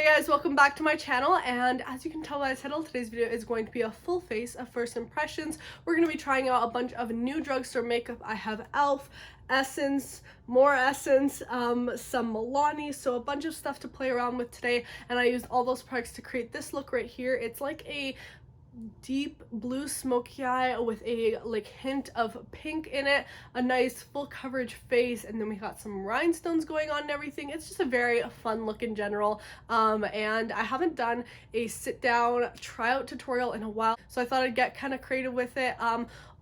Hey guys, welcome back to my channel, and as you can tell by the title, today's video is going to be a full face of first impressions. We're going to be trying out a bunch of new drugstore makeup. I have e.l.f., Essence, more Essence, some Milani, so a bunch of stuff to play around with today, and I used all those products to create this look right here. It's like a deep blue smoky eye with a hint of pink in it, a nice full coverage face, and then we got some rhinestones going on and everything. It's just a very fun look in general, and I haven't done a sit down tryout tutorial in a while, so I thought I'd get kind of creative with it.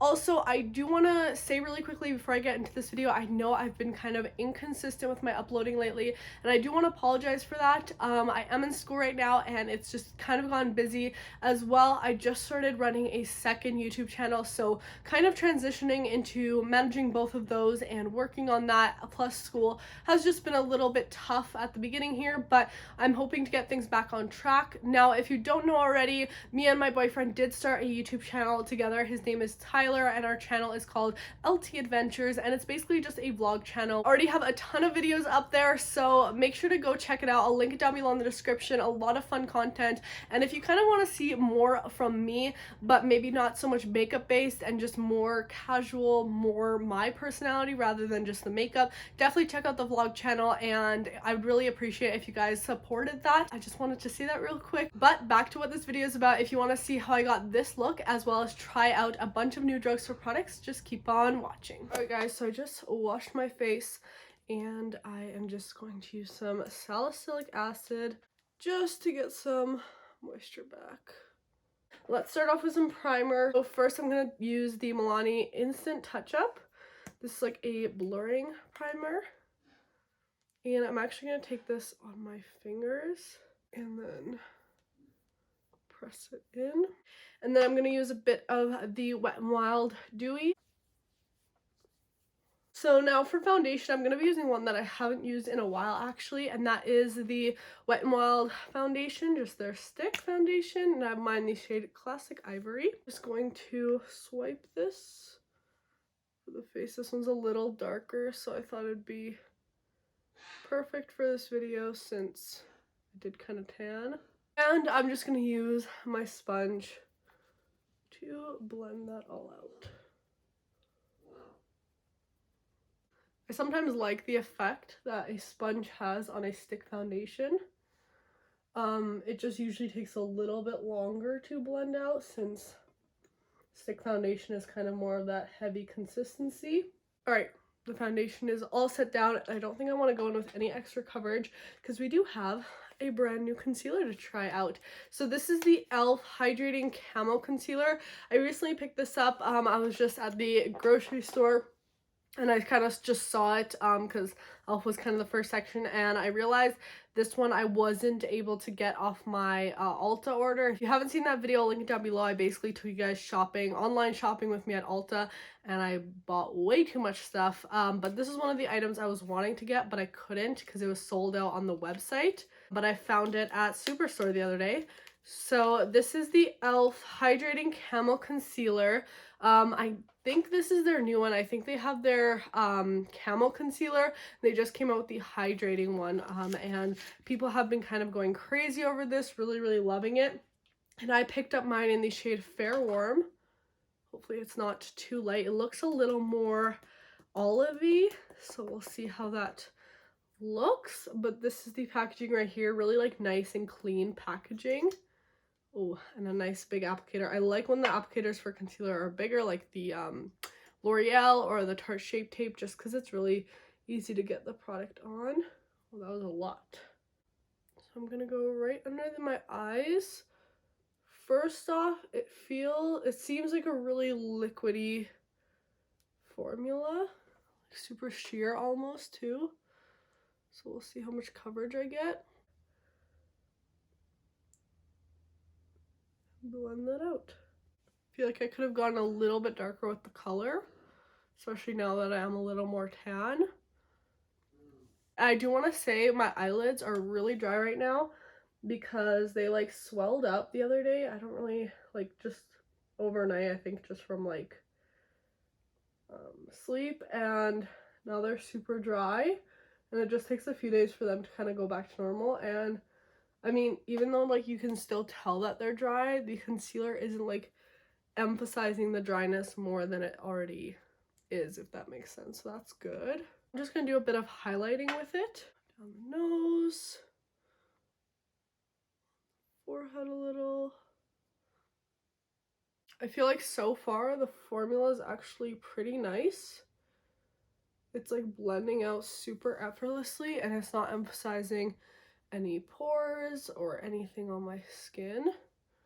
Also, I do want to say really quickly before I get into this video, I know I've been kind of inconsistent with my uploading lately, and I do want to apologize for that. I am in school right now, and it's just kind of gone busy as well. I just started running a second YouTube channel, so kind of transitioning into managing both of those and working on that, plus school, has just been a little bit tough at the beginning here, but I'm hoping to get things back on track. Now, if you don't know already, me and my boyfriend did start a YouTube channel together. His name is Tyler, and our channel is called LT Adventures, and it's basically just a vlog channel. I already have a ton of videos up there, so make sure to go check it out. I'll link it down below in the description. A lot of fun content, and if you kind of want to see more from me, but maybe not so much makeup based and just more casual, more my personality rather than just the makeup, definitely check out the vlog channel, and I would really appreciate if you guys supported that. I just wanted to say that real quick. But back to what this video is about. If you want to see how I got this look as well as try out a bunch of new drugstore products, just keep on watching. Alright guys, so I just washed my face and I am just going to use some salicylic acid just to get some moisture back. Let's start off with some primer. So first I'm going to use the Milani Instant Touch Up. This is like a blurring primer, and I'm actually going to take this on my fingers and then press it in. And then I'm going to use a bit of the Wet n Wild Dewy. So now for foundation, I'm going to be using one that I haven't used in a while actually, and that is the Wet n Wild foundation, just their stick foundation, and I have mine the shade Classic Ivory. Just going to swipe this for the face. This one's a little darker, so I thought it'd be perfect for this video since I did kind of tan. And I'm just going to use my sponge to blend that all out. I sometimes like the effect that a sponge has on a stick foundation. It just usually takes a little bit longer to blend out since stick foundation is kind of more of that heavy consistency. Alright, the foundation is all set down. I don't think I want to go in with any extra coverage because we do have a brand new concealer to try out. So this is the e.l.f. Hydrating Camo Concealer. I recently picked this up. I was just at the grocery store and I kind of just saw it because e.l.f. was kind of the first section, and I realized this one I wasn't able to get off my Ulta order. If you haven't seen that video, I'll link it down below. I basically took you guys shopping, online shopping with me at Ulta, and I bought way too much stuff. But this is one of the items I was wanting to get, but I couldn't because it was sold out on the website. But I found it at Superstore the other day. So this is the e.l.f. Hydrating Camo Concealer. I think this is their new one. I think they have their Camo Concealer. They just came out with the Hydrating one, and people have been kind of going crazy over this, really loving it. And I picked up mine in the shade Fair Warm. Hopefully it's not too light. It looks a little more olivey, so we'll see how that looks. But this is the packaging right here, really nice and clean packaging. Oh, and a nice big applicator. I like when the applicators for concealer are bigger, like the L'Oreal or the Tarte Shape Tape, just because it's really easy to get the product on. Well, that was a lot. So I'm going to go right under my eyes. First off, it seems like a really liquidy formula. Super sheer almost, too. So we'll see how much coverage I get. Blend that out. I feel like I could have gone a little bit darker with the color, especially now that I am a little more tan. I do want to say my eyelids are really dry right now because they swelled up the other day. I don't really just overnight, I think, just from sleep, and now they're super dry, and it just takes a few days for them to kind of go back to normal. And I mean, even though like you can still tell that they're dry, the concealer isn't like emphasizing the dryness more than it already is, if that makes sense. So that's good. I'm just gonna do a bit of highlighting with it. Down the nose, forehead a little. I feel like so far the formula is actually pretty nice. It's like blending out super effortlessly and it's not emphasizing any pores or anything on my skin.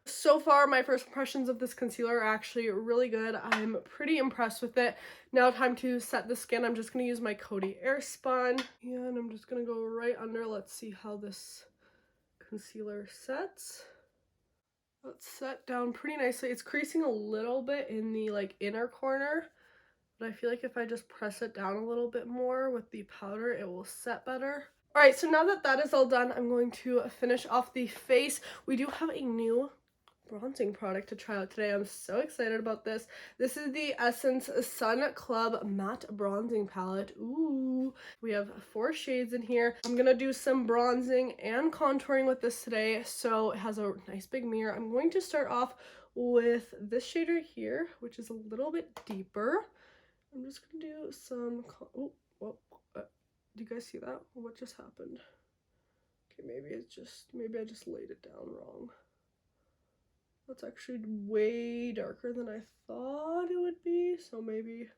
So far, my first impressions of this concealer are actually really good. I'm pretty impressed with it. Now time to set the skin. I'm just going to use my Coty Airspun and I'm just going to go right under. Let's see how this concealer sets. It's set down pretty nicely. It's creasing a little bit in the like inner corner, but I feel like if I just press it down a little bit more with the powder, it will set better. All right, so now that that is all done, I'm going to finish off the face. We do have a new bronzing product to try out today. I'm so excited about this. This is the Essence Sun Club Matte Bronzing Palette. Ooh, we have 4 shades in here. I'm gonna do some bronzing and contouring with this today, so it has a nice big mirror. I'm going to start off with this shade right here, which is a little bit deeper. I'm just gonna do some, oh, whoa, do you guys see that? What just happened? Okay, maybe I just laid it down wrong. That's actually way darker than I thought it would be, so maybe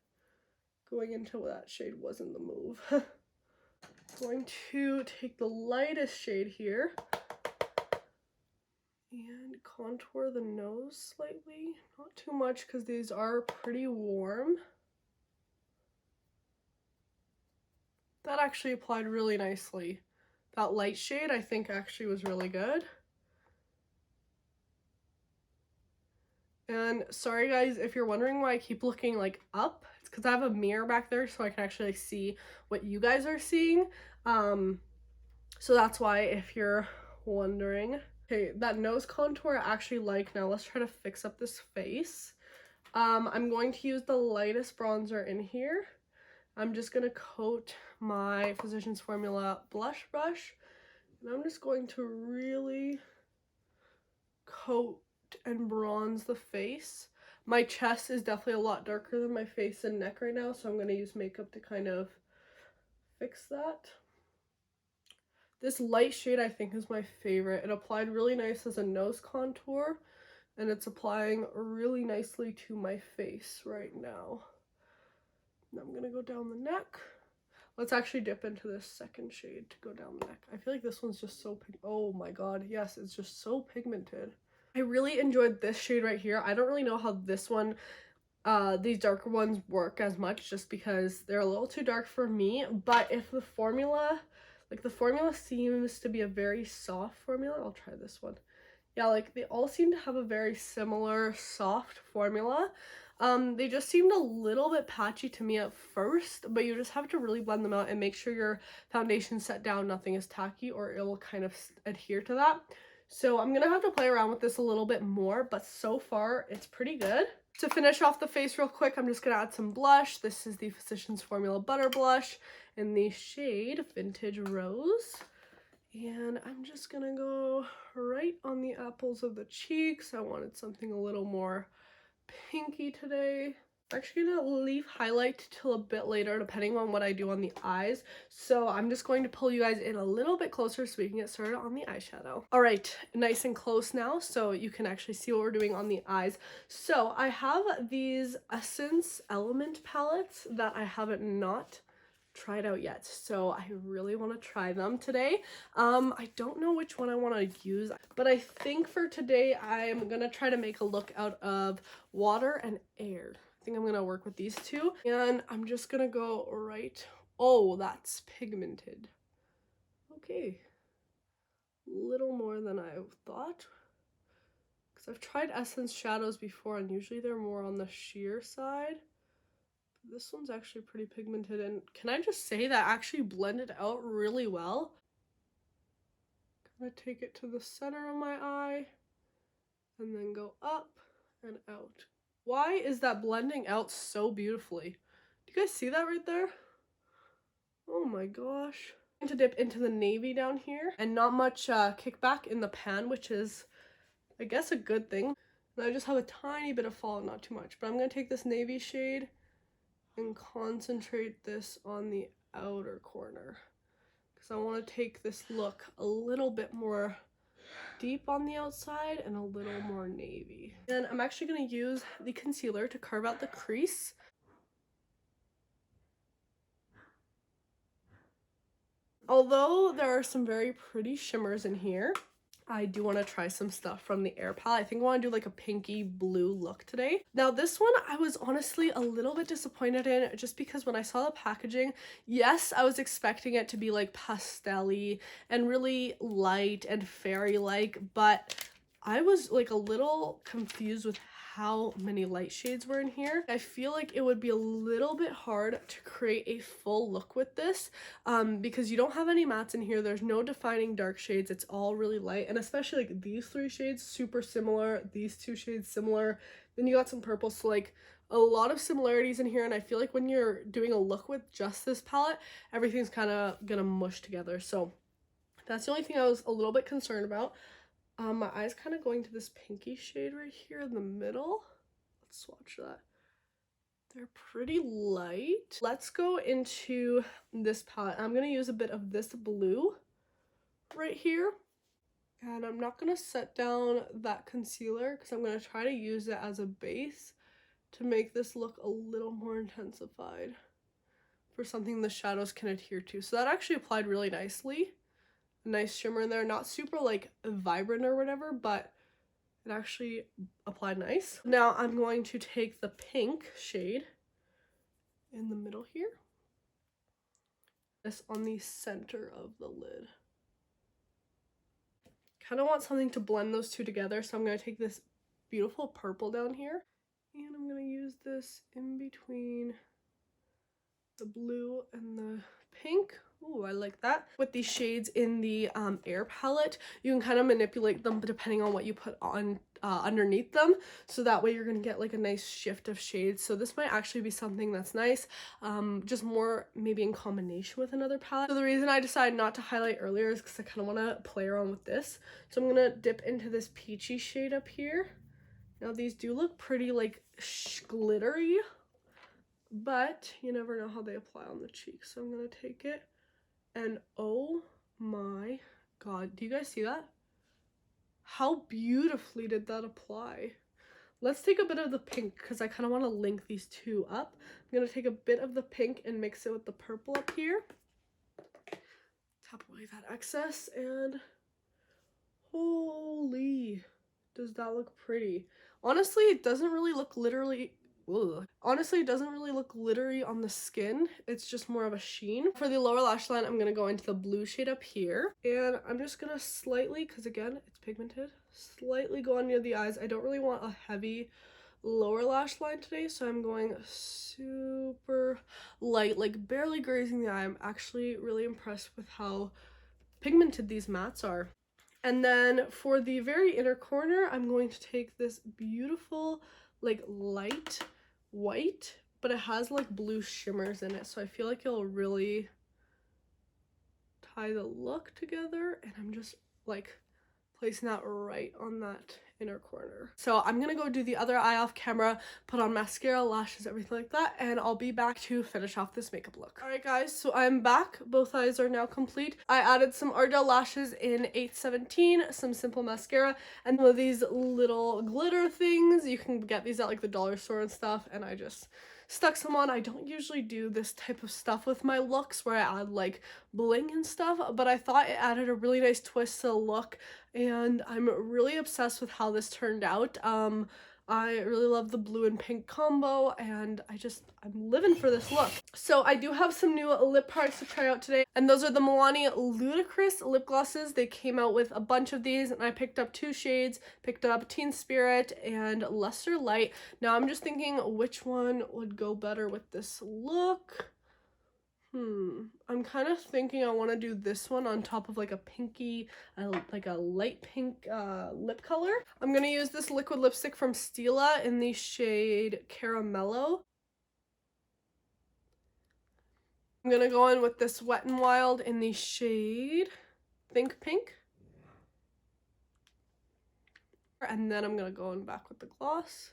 going into that shade wasn't the move. Going to take the lightest shade here and contour the nose slightly. Not too much because these are pretty warm. That actually applied really nicely. That light shade I think actually was really good. And sorry guys, if you're wondering why I keep looking like up, it's because I have a mirror back there so I can actually like, see what you guys are seeing. So that's why if you're wondering. Okay, that nose contour I actually like. Now let's try to fix up this face. I'm going to use the lightest bronzer in here. I'm just gonna coat my Physicians Formula blush brush, and I'm just going to really coat and bronze the face. My chest is definitely a lot darker than my face and neck right now, so I'm going to use makeup to kind of fix that. This light shade I think is my favorite. It applied really nice as a nose contour, and it's applying really nicely to my face right now. And I'm going to go down the neck. Let's actually dip into this second shade to go down the neck. I feel like this one's just so oh my god, yes, it's just so pigmented. I really enjoyed this shade right here. I don't really know how this one, these darker ones work as much just because they're a little too dark for me. But if the formula, like the formula seems to be a very soft formula. I'll try this one. Yeah, like they all seem to have a very similar soft formula. They just seemed a little bit patchy to me at first, but you just have to really blend them out and make sure your foundation's set down, nothing is tacky, or it will kind of adhere to that. So I'm gonna have to play around with this a little bit more, but so far it's pretty good. To finish off the face real quick, I'm just gonna add some blush. This is the Physicians Formula Butter Blush in the shade Vintage Rose. And I'm just gonna go right on the apples of the cheeks. I wanted something a little more pinky today. I'm actually gonna leave highlight till a bit later depending on what I do on the eyes. So I'm just going to pull you guys in a little bit closer so we can get started on the eyeshadow. All right, nice and close now so you can actually see what we're doing on the eyes. So I have these Essence Element palettes that I haven't not tried out yet, so I really want to try them today. I don't know which one I want to use, but I think for today I'm gonna try to make a look out of water and air. I think I'm gonna work with these two, and I'm just gonna go right. Oh, that's pigmented. Okay, little more than I thought, because I've tried Essence shadows before and usually they're more on the sheer side. This one's actually pretty pigmented, and can I just say that actually blended out really well. I'm gonna take it to the center of my eye and then go up and out. Why is that blending out so beautifully? Do you guys see that right there? Oh my gosh. To dip into the navy down here, and not much kickback in the pan, which is, I guess, a good thing. And I just have a tiny bit of fall, not too much, but I'm going to take this navy shade and concentrate this on the outer corner because I want to take this look a little bit more deep on the outside and a little more navy. And I'm actually going to use the concealer to carve out the crease. Although there are some very pretty shimmers in here, I do want to try some stuff from the Air palette. I think I want to do like a pinky blue look today. Now this one I was honestly a little bit disappointed in, just because when I saw the packaging, yes, I was expecting it to be like pastel-y and really light and fairy-like, but I was like a little confused with how many light shades were in here. I feel like it would be a little bit hard to create a full look with this because you don't have any mattes in here. There's no defining dark shades. It's all really light, and especially like these three shades super similar, these two shades similar, then you got some purple, so like a lot of similarities in here. And I feel like when you're doing a look with just this palette, everything's kind of gonna mush together. So that's the only thing I was a little bit concerned about. My eye's kind of going to this pinky shade right here in the middle. Let's swatch that. They're pretty light. Let's go into this palette. I'm going to use a bit of this blue right here. And I'm not going to set down that concealer because I'm going to try to use it as a base to make this look a little more intensified for something the shadows can adhere to. So that actually applied really nicely. Nice shimmer in there, not super like vibrant or whatever, but it actually applied nice. Now I'm going to take the pink shade in the middle here, this on the center of the lid. Kind of want something to blend those two together, so I'm going to take this beautiful purple down here and I'm going to use this in between the blue and the pink. Ooh, I like that. With these shades in the Air palette, you can kind of manipulate them depending on what you put on underneath them, so that way you're gonna get like a nice shift of shades. So this might actually be something that's nice, just more maybe in combination with another palette. So the reason I decided not to highlight earlier is because I kind of want to play around with this. So I'm gonna dip into this peachy shade up here. Now these do look pretty like glittery, but you never know how they apply on the cheeks. So I'm gonna take it, and oh my god, do you guys see that? How beautifully did that apply? Let's take a bit of the pink because I kind of want to link these two up. I'm gonna take a bit of the pink and mix it with the purple up here. Tap away that excess, and holy, does that look pretty? Honestly, it doesn't really look glittery. Honestly, it doesn't really look glittery on the skin. It's just more of a sheen. For the lower lash line, I'm gonna go into the blue shade up here, and I'm just gonna slightly, because again, it's pigmented, slightly go on near the eyes. I don't really want a heavy lower lash line today, so I'm going super light, like barely grazing the eye. I'm actually really impressed with how pigmented these mattes are. And then for the very inner corner, I'm going to take this beautiful like light white, but it has like blue shimmers in it, so I feel like it'll really tie the look together, and I'm just like placing that right on that inner corner. So I'm gonna go do the other eye off camera, put on mascara, lashes, everything like that, and I'll be back to finish off this makeup look. All right guys, so I'm back. Both eyes are now complete. I added some Ardell lashes in 817, some simple mascara, and one of these little glitter things. You can get these at like the dollar store and stuff, and I just stuck some on. I don't usually do this type of stuff with my looks where I add like bling and stuff, but I thought it added a really nice twist to the look, and I'm really obsessed with how this turned out. I really love the blue and pink combo, and I'm living for this look. So I do have some new lip products to try out today, and those are the Milani Ludacris lip glosses. They came out with a bunch of these, and I picked up two shades, picked up Teen Spirit and Luster Light. Now I'm just thinking which one would go better with this look. I'm kind of thinking I want to do this one on top of like a pinky, like a light pink lip color. I'm going to use this liquid lipstick from Stila in the shade Caramello. I'm gonna go in with this Wet n Wild in the shade Think Pink. And then I'm gonna go in back with the gloss.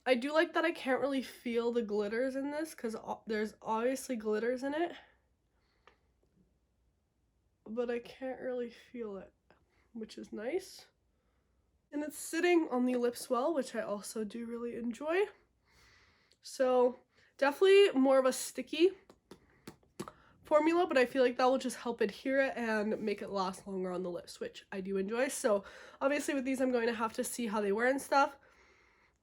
I do like that I can't really feel the glitters in this because there's obviously glitters in it, but I can't really feel it, which is nice. And it's sitting on the lips well, which I also do really enjoy. So definitely more of a sticky formula, but I feel like that will just help adhere it and make it last longer on the lips, which I do enjoy. So obviously with these I'm going to have to see how they wear and stuff.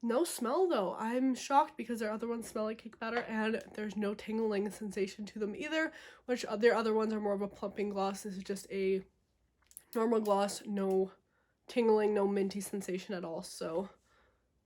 No smell though. I'm shocked because their other ones smell like cake batter and there's no tingling sensation to them either, which their other ones are more of a plumping gloss. This is just a normal gloss, no tingling, no minty sensation at all. So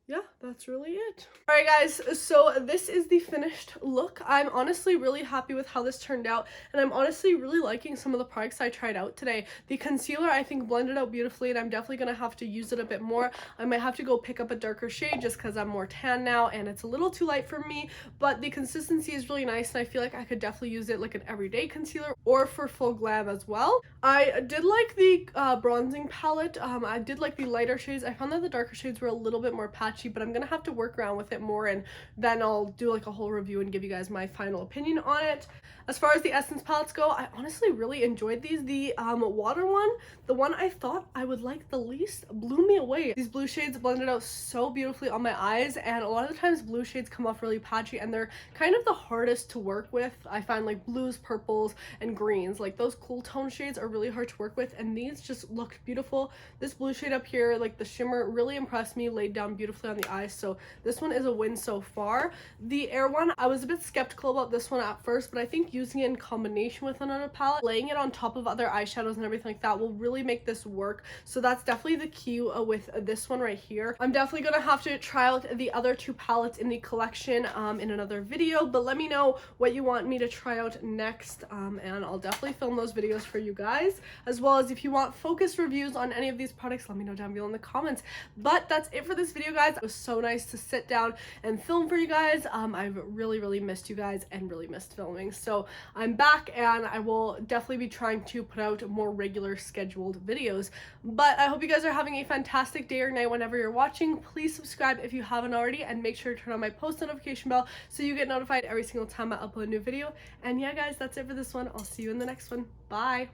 yeah, that's really it. Alright guys, so this is the finished look. I'm honestly really happy with how this turned out, and I'm honestly really liking some of the products I tried out today. The concealer I think blended out beautifully, and I'm definitely going to have to use it a bit more. I might have to go pick up a darker shade just because I'm more tan now and it's a little too light for me, but the consistency is really nice and I feel like I could definitely use it like an everyday concealer or for full glam as well. I did like the bronzing palette. I did like the lighter shades. I found that the darker shades were a little bit more patchy, but I'm gonna have to work around with it more and then I'll do like a whole review and give you guys my final opinion on it. As far as the Essence palettes go, I honestly really enjoyed these. The water one, the one I thought I would like the least, blew me away. These blue shades blended out so beautifully on my eyes, and a lot of the times blue shades come off really patchy and they're kind of the hardest to work with. I find like blues, purples, and greens, like those cool tone shades are really hard to work with, and these just looked beautiful. This blue shade up here, like the shimmer, really impressed me, laid down beautifully on the eyes, so this one is a win so far. The Air one, I was a bit skeptical about this one at first, but I think using it in combination with another palette, laying it on top of other eyeshadows and everything like that will really make this work. So that's definitely the key with this one right here. I'm definitely gonna have to try out the other two palettes in the collection in another video, but let me know what you want me to try out next, and I'll definitely film those videos for you guys, as well as if you want focused reviews on any of these products, let me know down below in the comments. But that's it for this video, guys. It was so nice to sit down and film for you guys. I've really missed you guys and really missed filming, so I'm back and I will definitely be trying to put out more regular scheduled videos. But I hope you guys are having a fantastic day or night whenever you're watching. Please subscribe if you haven't already, and make sure to turn on my post notification bell so you get notified every single time I upload a new video. And yeah guys, that's it for this one. I'll see you in the next one. Bye.